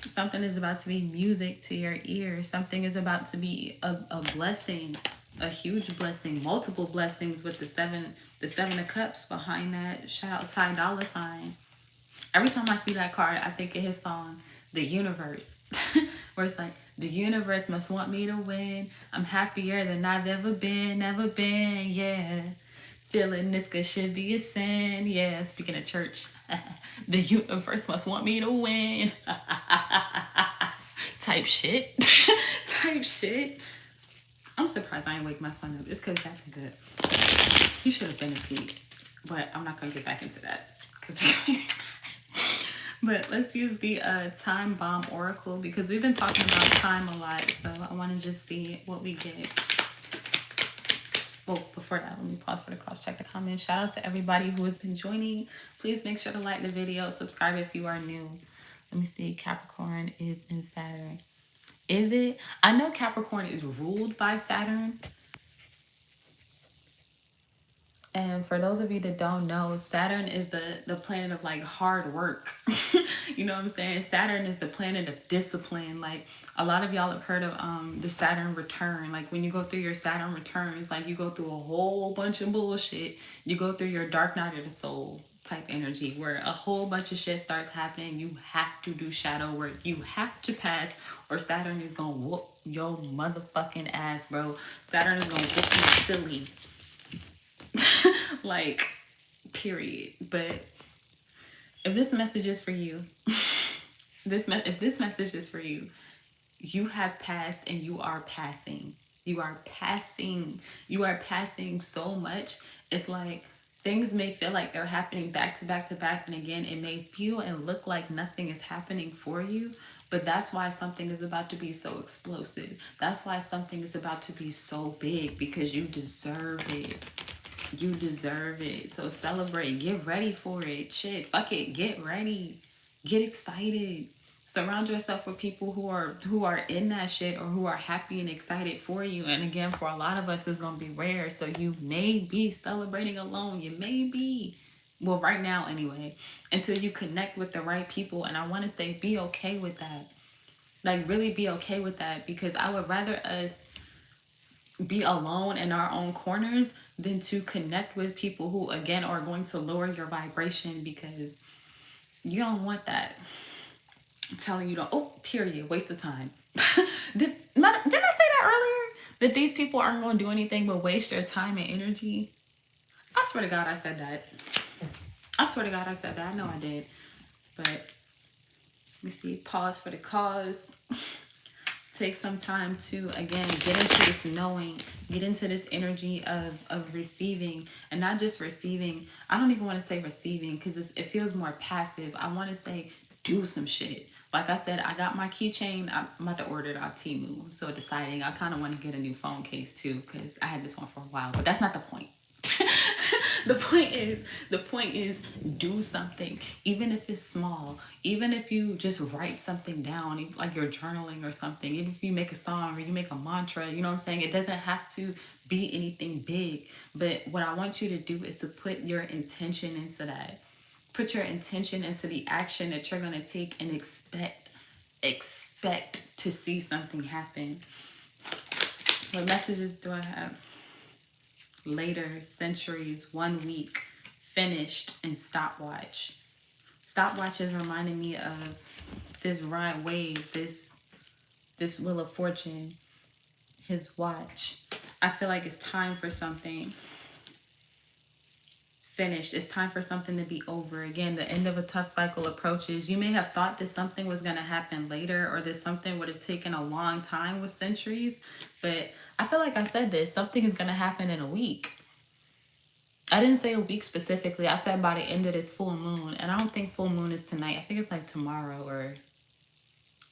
[SPEAKER 1] Something is about to be music to your ears. Something is about to be a blessing, a huge blessing, multiple blessings with the seven of cups behind that. Shout out Ty Dolla Sign. Every time I see that card, I think of his song, The Universe, where it's like, the universe must want me to win. I'm happier than I've ever been, yeah. Feeling this good should be a sin, yeah. Speaking of church, the universe must want me to win. Type shit. Type shit. I'm surprised I ain't wake my son up. It's because that's good. He should have been asleep, but I'm not going to get back into that. But let's use the Time Bomb Oracle, because we've been talking about time a lot. So I want to just see what we get. Well, before that, let me pause for the cross check the comments. Shout out to everybody who has been joining. Please make sure to like the video. Subscribe if you are new. Let me see. Capricorn is in Saturn. Is it? I know Capricorn is ruled by Saturn. And for those of you that don't know, Saturn is the planet of like hard work. You know what I'm saying? Saturn is the planet of discipline. Like a lot of y'all have heard of the Saturn return. Like when you go through your Saturn return, it's like you go through a whole bunch of bullshit. You go through your dark night of the soul. type energy where a whole bunch of shit starts happening. You have to do shadow work. You have to pass, or Saturn is gonna whoop your motherfucking ass, bro. Saturn is gonna whoop you silly. Like, period. But if this message is for you, if this message is for you, you have passed and you are passing. You are passing. You are passing so much. It's like things may feel like they're happening back to back to back. And again, it may feel and look like nothing is happening for you. But that's why something is about to be so explosive. That's why something is about to be so big, because you deserve it. You deserve it. So celebrate. Get ready for it. Shit. Fuck it. Get ready. Get excited. Surround yourself with people who are in that shit, or who are happy and excited for you. And again, for a lot of us, it's gonna be rare. So you may be celebrating alone. You may be. Well, right now anyway. Until you connect with the right people. And I wanna say be okay with that. Like, really be okay with that, because I would rather us be alone in our own corners than to connect with people who again are going to lower your vibration, because you don't want that. I'm telling you, don't. Oh, period. Waste of time. Didn't I say that earlier? That these people aren't going to do anything but waste your time and energy? I swear to God I said that. I swear to God I said that. I know I did. But let me see. Pause for the cause. Take some time to again get into this knowing, get into this energy of receiving, and not just receiving. I don't even want to say receiving, because it feels more passive. I want to say do some shit. Like I said, I got my keychain. I'm about to order it off Temu. So deciding, I kind of want to get a new phone case too, because I had this one for a while. But that's not the point. The point is do something, even if it's small, even if you just write something down, like you're journaling or something, even if you make a song or you make a mantra, you know what I'm saying? It doesn't have to be anything big, but what I want you to do is to put your intention into that. Put your intention into the action that you're going to take, and expect to see something happen. What messages do I have? Later, centuries, 1 week, finished, and stopwatch. Stopwatch is reminding me of this right wave, this wheel of fortune, his watch. I feel like it's time for something. Finished. It's time for something to be over. Again, the end of a tough cycle approaches. You may have thought that something was going to happen later, or that something would have taken a long time with centuries, but I feel like I said this, something is going to happen in a week. I didn't say a week specifically. I said by the end of this full moon, and I don't think full moon is tonight. I think it's like tomorrow, or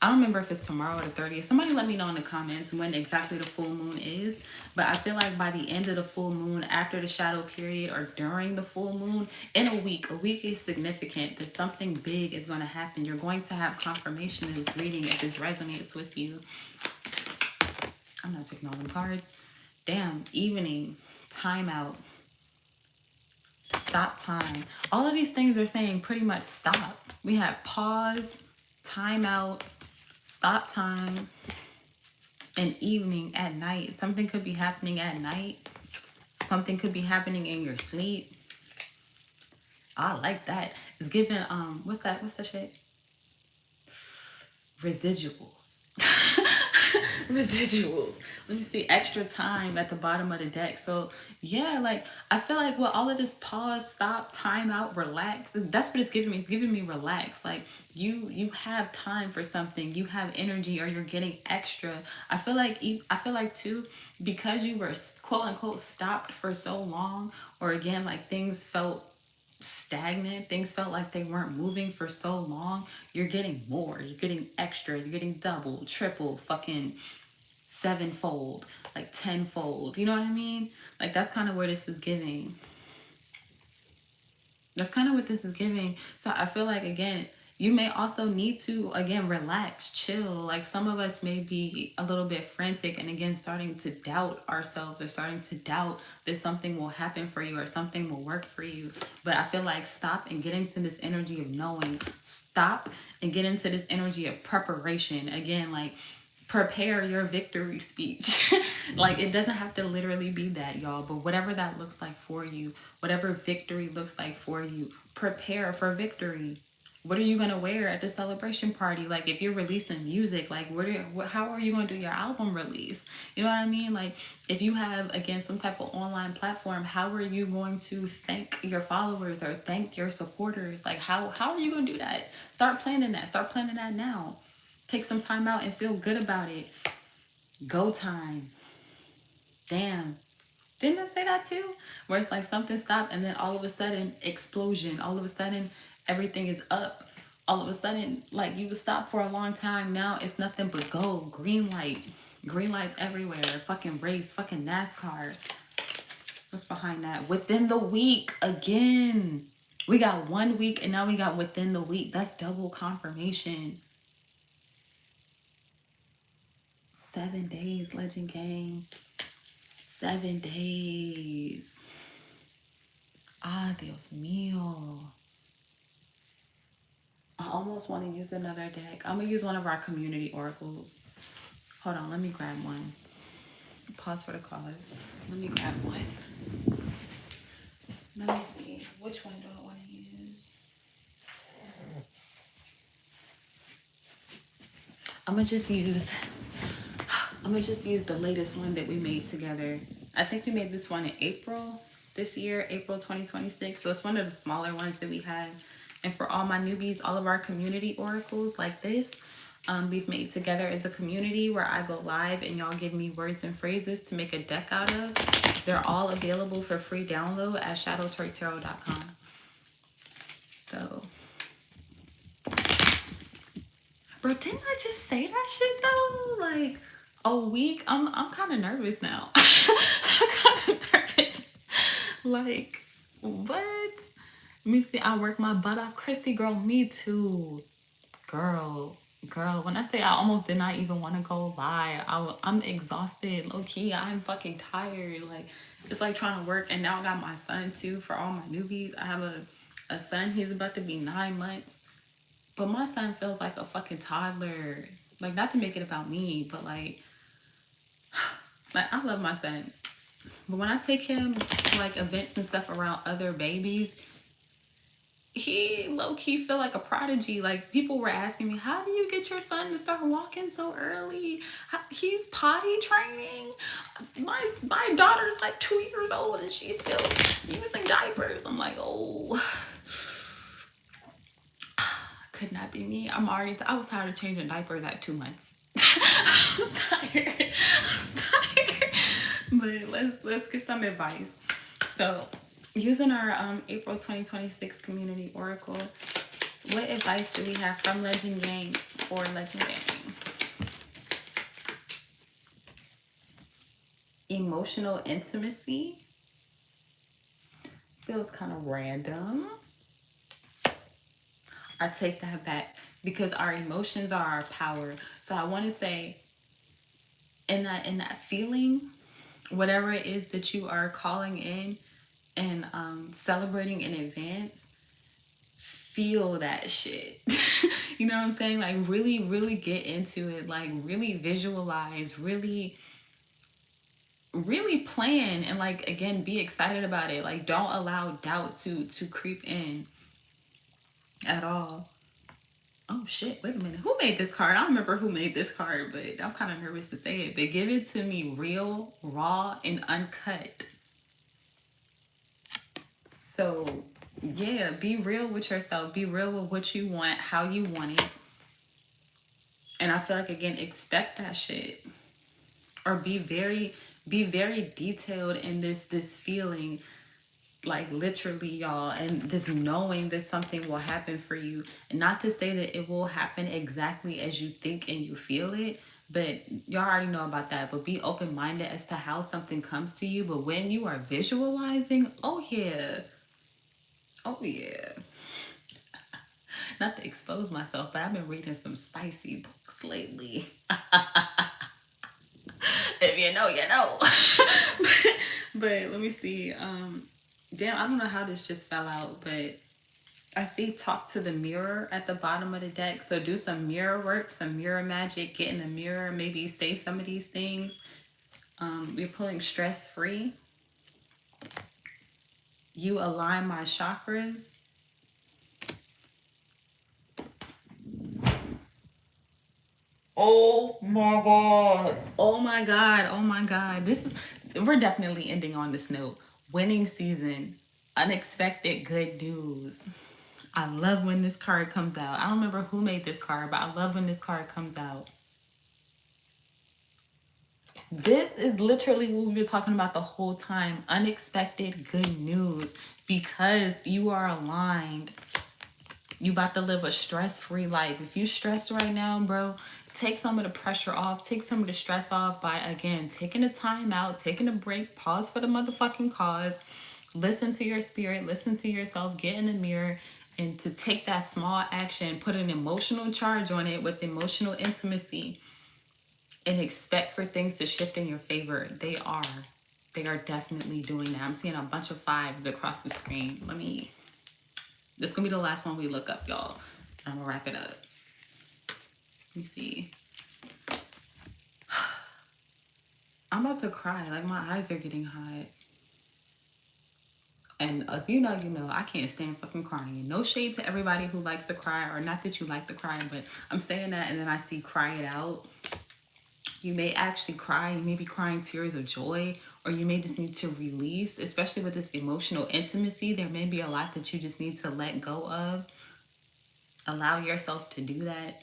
[SPEAKER 1] I don't remember if it's tomorrow or the 30th. Somebody let me know in the comments when exactly the full moon is. But I feel like by the end of the full moon, after the shadow period, or during the full moon, in a week is significant that something big is going to happen. You're going to have confirmation of this reading if this resonates with you. I'm not taking all them cards. Damn, evening, timeout, stop time. All of these things are saying pretty much stop. We have pause, timeout, stop time, and evening, at night. Something could be happening at night. Something could be happening in your sleep. I like that. It's giving what's that shit? Residuals. Residuals. Let me see. Extra time at the bottom of the deck. So yeah, like I feel like with all of this pause, stop, time out, relax, that's what it's giving me. It's giving me relax. Like you have time for something. You have energy, or you're getting extra. I feel like too, because you were quote unquote stopped for so long, or again, like things felt stagnant, things felt like they weren't moving for so long, you're getting more, you're getting extra, you're getting double, triple, fucking sevenfold, like tenfold, you know what I mean? Like that's kind of where this is giving. That's kind of what this is giving. So I feel like, again, you may also need to, again, relax, chill. Like some of us may be a little bit frantic, and again, starting to doubt ourselves, or starting to doubt that something will happen for you, or something will work for you. But I feel like stop and get into this energy of knowing. Stop and get into this energy of preparation. Again, like prepare your victory speech. Like, it doesn't have to literally be that, y'all, but whatever that looks like for you, whatever victory looks like for you, prepare for victory. What are you going to wear at the celebration party? Like, if you're releasing music, like, how are you going to do your album release? You know what I mean? Like, if you have, again, some type of online platform, how are you going to thank your followers or thank your supporters? Like, how are you going to do that? Start planning that. Start planning that now. Take some time out and feel good about it. Go time. Damn. Didn't I say that too? Where it's like something stopped and then all of a sudden, explosion. All of a sudden, everything is up. All of a sudden, like, you would stop for a long time. Now it's nothing but go. Green light. Green lights everywhere. Fucking race. Fucking NASCAR. What's behind that? Within the week. Again. We got 1 week and now we got within the week. That's double confirmation. 7 days, Legend Gang. 7 days. Ah, Dios mío. I almost want to use another deck. I'm going to use one of our community oracles. Hold on, let me grab one. Pause for the cause. Let me grab one. Let me see. Which one do I want to use? I'm going to just use the latest one that we made together. I think we made this one in April this year, April 2026. So it's one of the smaller ones that we have. And for all my newbies, all of our community oracles like this, we've made together as a community where I go live and y'all give me words and phrases to make a deck out of. They're all available for free download at shadowtoytarot.com. So, bro, didn't I just say that shit though? Like, a week? I'm kind of nervous now. I'm kind of nervous. Like, what? Let me see. I work my butt off. Christy, girl, me too. Girl, when I say I almost did not even want to go live, I'm exhausted, low key. I'm fucking tired. Like, it's like trying to work, and now I got my son too. For all my newbies, I have a son. He's about to be 9 months, but my son feels like a fucking toddler. Like, not to make it about me, but like I love my son, but when I take him to like events and stuff around other babies, he low-key feel like a prodigy. Like, people were asking me, how do you get your son to start walking so early? He's potty training. My daughter's like 2 years old and she's still using diapers. I'm like, oh, could not be me. I was tired of changing diapers at 2 months. I was tired. But let's get some advice. So, using our April 2026 community oracle, what advice do we have from Legend Gang for Legend Gang? Emotional intimacy feels kind of random. I take that back because our emotions are our power. So I want to say, in that feeling, whatever it is that you are calling in and celebrating in advance, feel that shit. You know what I'm saying? Like, really, really get into it. Like, really visualize, really plan, and like, again, be excited about it. Like, don't allow doubt to creep in at all. Oh shit, wait a minute. Who made this card? I don't remember who made this card, but I'm kind of nervous to say it. But give it to me real, raw, and uncut. So, yeah, be real with yourself. Be real with what you want, how you want it. And I feel like, again, expect that shit. Or be very detailed in this feeling. Like, literally, y'all, and this knowing that something will happen for you. And not to say that it will happen exactly as you think and you feel it, but y'all already know about that. But be open-minded as to how something comes to you. But when you are visualizing, oh yeah. Not to expose myself, but I've been reading some spicy books lately. If you know, you know. But let me see. Damn, I don't know how this just fell out, but I see talk to the mirror at the bottom of the deck. So do some mirror work, some mirror magic, get in the mirror, maybe say some of these things. We're pulling stress free. You align my chakras. Oh my God. Oh my God. Oh my God. We're definitely ending on this note. Winning season. Unexpected good news. I love when this card comes out. I don't remember who made this card, but I love when this card comes out. This is literally what we were talking about the whole time. Unexpected good news. Because you are aligned, you about to live a stress-free life. If you stressed right now, bro, take some of the pressure off. Take some of the stress off by, again, taking a time out, taking a break, pause for the motherfucking cause. Listen to your spirit, listen to yourself, get in the mirror, and to take that small action, put an emotional charge on it with emotional intimacy, and expect for things to shift in your favor. They are. They are definitely doing that. I'm seeing a bunch of fives across the screen. This is gonna be the last one we look up, y'all. I'm gonna wrap it up. Let me see. I'm about to cry. Like, my eyes are getting hot. And if you know, you know, I can't stand fucking crying. No shade to everybody who likes to cry, or not that you like to cry, but I'm saying that and then I see cry it out. You may actually cry. You may be crying tears of joy, or you may just need to release, especially with this emotional intimacy. There may be a lot that you just need to let go of. Allow yourself to do that.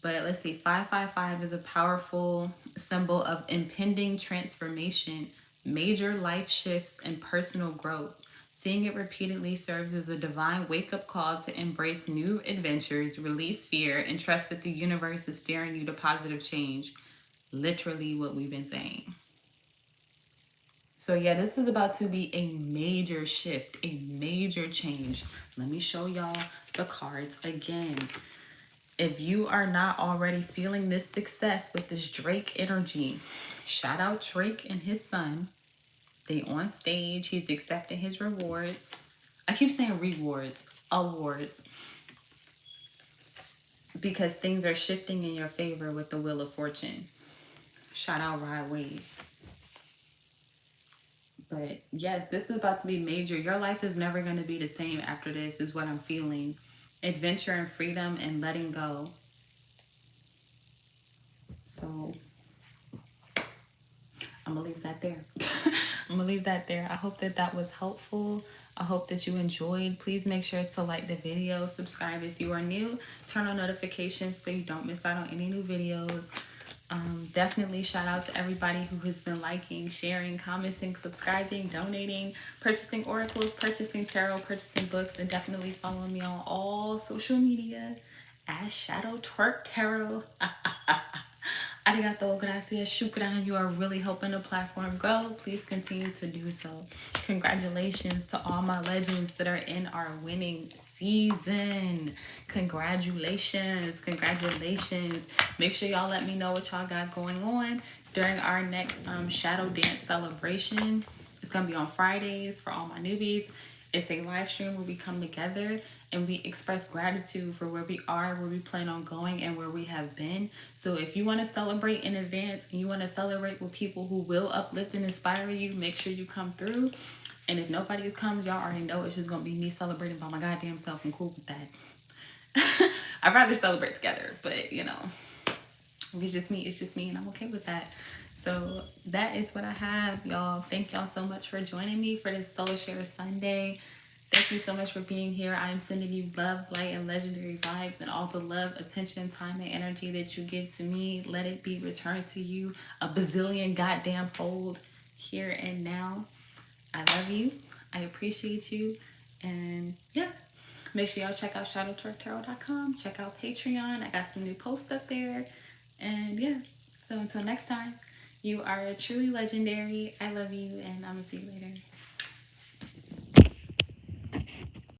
[SPEAKER 1] But let's see, 555 is a powerful symbol of impending transformation, major life shifts, and personal growth. Seeing it repeatedly serves as a divine wake-up call to embrace new adventures, release fear, and trust that the universe is steering you to positive change. Literally what we've been saying. So yeah, this is about to be a major shift, a major change. Let me show y'all the cards again. If you are not already feeling this success with this Drake energy, shout out Drake and his son. They on stage. He's accepting his rewards. I keep saying rewards, awards. Because things are shifting in your favor with the Wheel of Fortune. Shout out Ride Wave. But yes, this is about to be major. Your life is never going to be the same after this, is what I'm feeling. Adventure and freedom and letting go. So I'm going to leave that there. I'm going to leave that there. I hope that that was helpful. I hope that you enjoyed. Please make sure to like the video, subscribe if you are new, turn on notifications so you don't miss out on any new videos. Definitely shout out to everybody who has been liking, sharing, commenting, subscribing, donating, purchasing oracles, purchasing tarot, purchasing books, and definitely following me on all social media as Shadow Twerk Tarot. Arigato, gracias, shukran. You are really helping the platform grow. Please continue to do so. Congratulations to all my legends that are in our winning season. Congratulations. Congratulations. Make sure y'all let me know what y'all got going on during our next shadow dance celebration. It's going to be on Fridays for all my newbies. It's a live stream where we come together and we express gratitude for where we are, where we plan on going, and where we have been. So if you want to celebrate in advance and you want to celebrate with people who will uplift and inspire you, make sure you come through. And if nobody comes, y'all already know it's just going to be me celebrating by my goddamn self. I'm cool with that. I'd rather celebrate together, but you know, if it's just me, and I'm okay with that. So that is what I have, y'all. Thank y'all so much for joining me for this Soul Share Sunday. Thank you so much for being here. I am sending you love, light, and legendary vibes, and all the love, attention, time, and energy that you give to me. Let it be returned to you a bazillion goddamn fold here and now. I love you. I appreciate you. And yeah, make sure y'all check out shadowtwerktarot.com. Check out Patreon. I got some new posts up there. And yeah, so until next time, you are truly legendary. I love you, and I'm going to see you later.